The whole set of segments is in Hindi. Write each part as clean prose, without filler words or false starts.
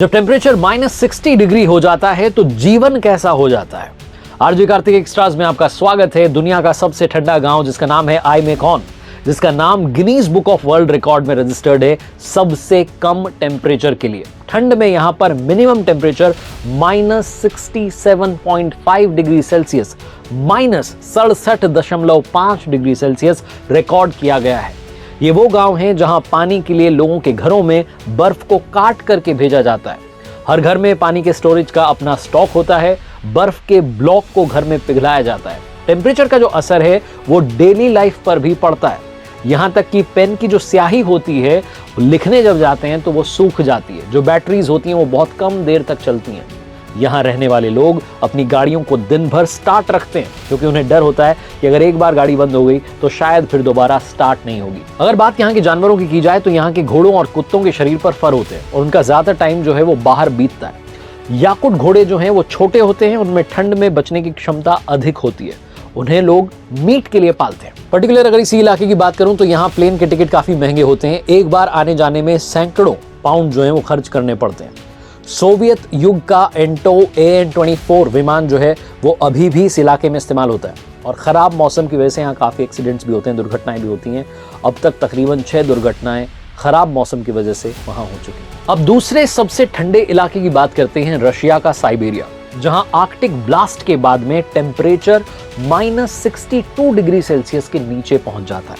जब टेम्परेचर -60 डिग्री हो जाता है तो जीवन कैसा हो जाता है। आरजे कार्तिक एक्स्ट्राज में आपका स्वागत है। दुनिया का सबसे ठंडा गांव जिसका नाम है आईमेकॉन, जिसका नाम Guinness book of world record में रजिस्टर्ड है सबसे कम टेम्परेचर के लिए। ठंड में यहां पर minimum temperature -67.5 degree Celsius, -67.5 degree Celsius record किया गया है। ये वो गांव हैं जहां पानी के लिए लोगों के घरों में बर्फ को काट करके भेजा जाता है। हर घर में पानी के स्टोरेज का अपना स्टॉक होता है। बर्फ के ब्लॉक को घर में पिघलाया जाता है। टेम्परेचर का जो असर है वो डेली लाइफ पर भी पड़ता है। यहां तक कि पेन की जो स्याही होती है, लिखने जब जाते हैं तो वो सूख जाती है। जो बैटरीज होती हैं वो बहुत कम देर तक चलती हैं। यहाँ रहने वाले लोग अपनी गाड़ियों को दिन भर स्टार्ट रखते हैं क्योंकि उन्हें डर होता है कि अगर एक बार गाड़ी बंद हो गई तो शायद फिर दोबारा स्टार्ट नहीं होगी। अगर बात यहाँ के जानवरों की जाए तो यहाँ के घोड़ों और कुत्तों के शरीर पर फर होते हैं और उनका ज्यादा टाइम जो है वो बाहर बीतता है। याकुट घोड़े जो हैं वो छोटे होते हैं, उनमें ठंड में बचने की क्षमता अधिक होती है। उन्हें लोग मीट के लिए पालते हैं। पर्टिकुलर अगर इसी इलाके की बात करूं तो यहाँ प्लेन के टिकट काफी महंगे होते हैं। एक बार आने जाने में सैकड़ों पाउंड जो है वो खर्च करने पड़ते हैं। सोवियत युग का एंटो AN-24 विमान जो है वो अभी भी इस इलाके में इस्तेमाल होता है और ख़राब मौसम की वजह से यहाँ काफ़ी एक्सीडेंट्स भी होते हैं, दुर्घटनाएं भी होती हैं। अब तक तकरीबन 6 दुर्घटनाएं ख़राब मौसम की वजह से वहाँ हो चुकी हैं। अब दूसरे सबसे ठंडे इलाके की बात करते हैं, रशिया का साइबेरिया, जहाँ आर्कटिक ब्लास्ट के बाद में टेम्परेचर -62 डिग्री सेल्सियस के नीचे पहुँच जाता है।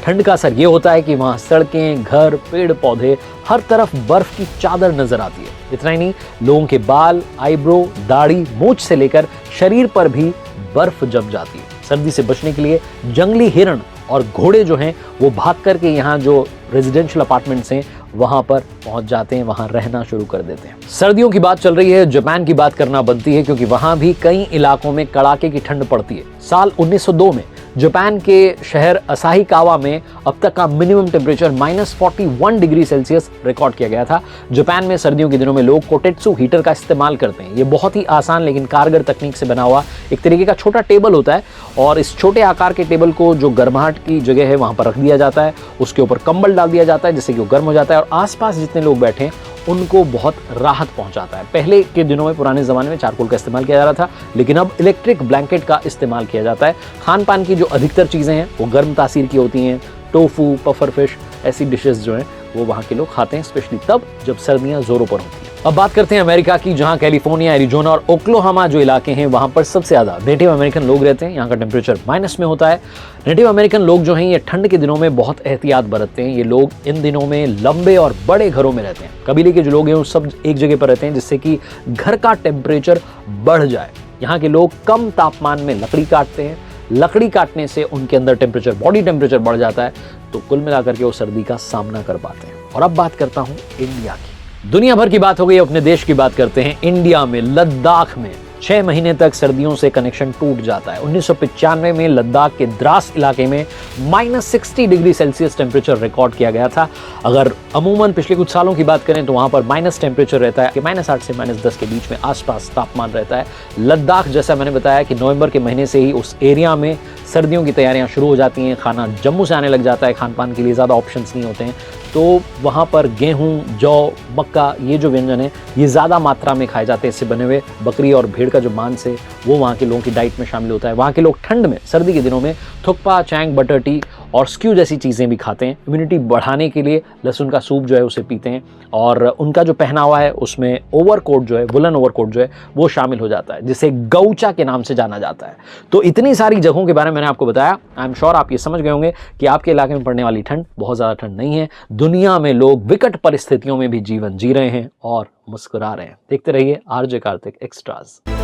ठंड का असर ये होता है कि वहाँ सड़कें, घर, पेड़ पौधे, हर तरफ बर्फ की चादर नजर आती है। इतना ही नहीं, लोगों के बाल, आईब्रो, दाढ़ी, मूंछ से लेकर शरीर पर भी बर्फ जम जाती है। सर्दी से बचने के लिए जंगली हिरण और घोड़े जो हैं वो भाग करके यहाँ जो रेजिडेंशियल अपार्टमेंट्स हैं वहां पर पहुंच जाते हैं, वहां रहना शुरू कर देते हैं। सर्दियों की बात चल रही है, जापान की बात करना बनती है क्योंकि वहां भी कई इलाकों में कड़ाके की ठंड पड़ती है। साल 1902 में जापान के शहर असाहिकावा में अब तक का minimum temperature -41 degree Celsius record किया गया था। जापान में सर्दियों के दिनों में लोग कोटेत्सु हीटर का इस्तेमाल करते हैं। ये बहुत ही आसान लेकिन कारगर तकनीक से बना हुआ एक तरीके का छोटा टेबल होता है और इस छोटे आकार के टेबल को जो गर्माहट की जगह है वहां पर रख दिया जाता है, उसके ऊपर कंबल डाल दिया जाता है जिससे कि वो गर्म हो जाता है और आसपास जितने लोग बैठे हैं उनको बहुत राहत पहुंचाता है। पहले के दिनों में, पुराने ज़माने में चारकोल का इस्तेमाल किया जा रहा था, लेकिन अब इलेक्ट्रिक ब्लैंकेट का इस्तेमाल किया जाता है। खान पान की जो अधिकतर चीज़ें हैं वो गर्म तासीर की होती हैं। टोफू, पफर फिश, ऐसी डिशेस जो हैं वो वहाँ के लोग खाते हैं, स्पेशली तब जब सर्दियाँ जोरों पर होती हैं। अब बात करते हैं अमेरिका की, जहाँ कैलिफोर्निया, एरिजोना और ओक्लाहोमा जो इलाके हैं वहाँ पर सबसे ज़्यादा नेटिव अमेरिकन लोग रहते हैं। यहाँ का टेम्परेचर माइनस में होता है। नेटिव अमेरिकन लोग जो हैं ये ठंड के दिनों में बहुत एहतियात बरतते हैं। ये लोग इन दिनों में लंबे और बड़े घरों में रहते हैं। कबीले के जो लोग हैं वो सब एक जगह पर रहते हैं जिससे कि घर का टेम्परेचर बढ़ जाए। यहाँ के लोग कम तापमान में लकड़ी काटते हैं। लकड़ी काटने से उनके अंदर टेम्परेचर, बॉडी टेम्परेचर बढ़ जाता है, तो कुल मिलाकर के वो सर्दी का सामना कर पाते हैं। और अब बात करता हूँ इंडिया की। दुनिया भर की बात हो गई, अपने देश की बात करते हैं। इंडिया में लद्दाख में 6 महीने तक सर्दियों से कनेक्शन टूट जाता है। 1995 में लद्दाख के द्रास इलाके में -60 डिग्री सेल्सियस टेम्परेचर रिकॉर्ड किया गया था। अगर अमूमन पिछले कुछ सालों की बात करें तो वहाँ पर माइनस टेम्परेचर रहता है कि -8 से -10 के बीच में आसपास तापमान रहता है। लद्दाख, जैसा मैंने बताया कि नवंबर के महीने से ही उस एरिया में सर्दियों की तैयारियां शुरू हो जाती हैं। खाना जम्मू से आने लग जाता है, खान पान के लिए ज़्यादा ऑप्शंस नहीं होते हैं, तो वहाँ पर गेहूँ, जौ, मक्का, ये जो व्यंजन है ये ज़्यादा मात्रा में खाए जाते हैं। इससे बने हुए बकरी और भेड़ का जो मांस है वो वहाँ के लोगों की डाइट में शामिल होता है। वहाँ के लोग ठंड में, सर्दी के दिनों में थुक्पा, चैंग, बटर टी और स्क्यू जैसी चीज़ें भी खाते हैं। इम्यूनिटी बढ़ाने के लिए लहसुन का सूप जो है उसे पीते हैं और उनका जो पहनावा है उसमें ओवरकोट जो है, वुलन ओवरकोट जो है वो शामिल हो जाता है, जिसे गौचा के नाम से जाना जाता है। तो इतनी सारी जगहों के बारे में मैंने आपको बताया। आई एम श्योर आप ये समझ गए होंगे कि आपके इलाके में पड़ने वाली ठंड बहुत ज़्यादा ठंड नहीं है। दुनिया में लोग विकट परिस्थितियों में भी जीवन जी रहे हैं और मुस्कुरा रहे हैं। देखते रहिए आरजे कार्तिक एक्स्ट्राज।